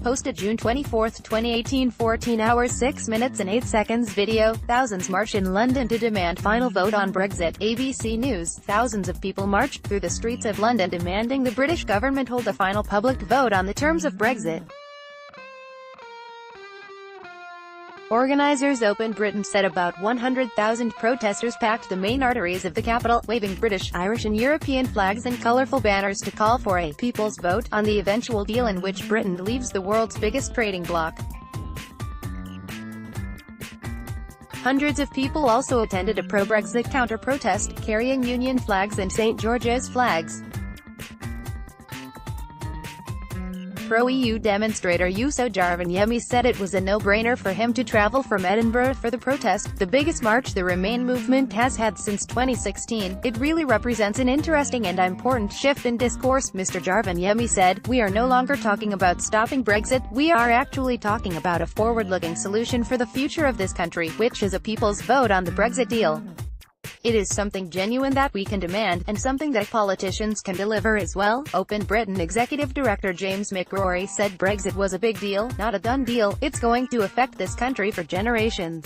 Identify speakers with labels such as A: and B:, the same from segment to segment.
A: Posted June 24, 2018. 14 hours 6 minutes and 8 seconds video. Thousands march in London to demand final vote on Brexit. ABC News. Thousands of people marched through the streets of London demanding the British government hold a final public vote on the terms of Brexit. Organisers Open Britain said about 100,000 protesters packed the main arteries of the capital, waving British, Irish and European flags and colourful banners to call for a people's vote on the eventual deal in which Britain leaves the world's biggest trading bloc. Hundreds of people also attended a pro-Brexit counter-protest, carrying Union flags and St. George's flags. Pro-EU demonstrator Youssou Jarvanyemi said it was a no-brainer for him to travel from Edinburgh for the protest, the biggest march the Remain movement has had since 2016. It really represents an interesting and important shift in discourse, Mr. Jarvanyemi said. We are no longer talking about stopping Brexit, we are actually talking about a forward-looking solution for the future of this country, which is a people's vote on the Brexit deal. It is something genuine that we can demand, and something that politicians can deliver as well. Open Britain Executive Director James McRory said Brexit was a big deal, not a done deal. It's going to affect this country for generations.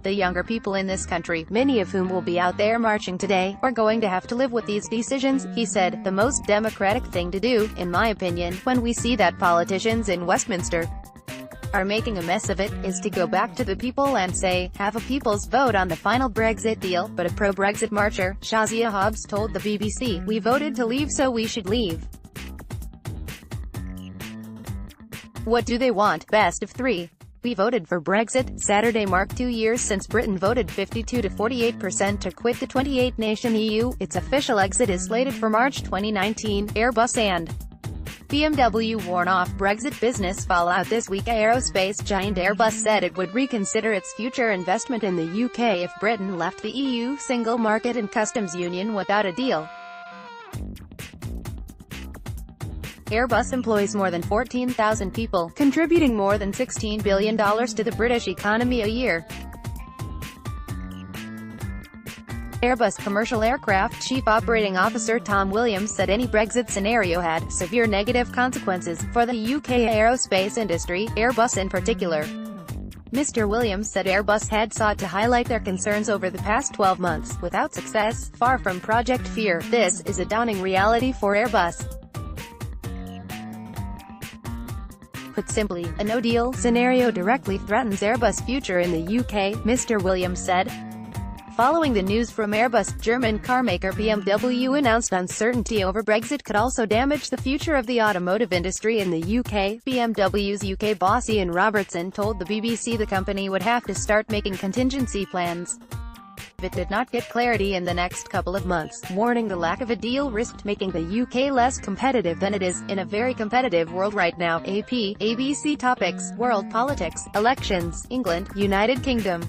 A: The younger people in this country, many of whom will be out there marching today, are going to have to live with these decisions, he said. The most democratic thing to do, in my opinion, when we see that politicians in Westminster are making a mess of it, is to go back to the people and say, have a people's vote on the final Brexit deal. But a pro-Brexit marcher, Shazia Hobbs, told the BBC, we voted to leave so we should leave. What do they want? Best of three. We voted for Brexit. Saturday marked 2 years since Britain voted 52 to 48% to quit the 28-nation EU. Its official exit is slated for March 2019. Airbus and BMW warn off Brexit business fallout this week. Aerospace giant Airbus said it would reconsider its future investment in the UK if Britain left the EU single market and customs union without a deal. Airbus employs more than 14,000 people, contributing more than $16 billion to the British economy a year. Airbus Commercial Aircraft Chief Operating Officer Tom Williams said any Brexit scenario had severe negative consequences for the UK aerospace industry, Airbus in particular. Mr. Williams said Airbus had sought to highlight their concerns over the past 12 months, without success. Far from Project Fear, this is a dawning reality for Airbus. Put simply, a no-deal scenario directly threatens Airbus' future in the UK, Mr. Williams said. Following the news from Airbus, German carmaker BMW announced uncertainty over Brexit could also damage the future of the automotive industry in the UK. BMW's UK boss Ian Robertson told the BBC the company would have to start making contingency plans if it did not get clarity in the next couple of months, warning the lack of a deal risked making the UK less competitive than it is, in a very competitive world right now. AP, ABC Topics, World Politics, Elections, England, United Kingdom.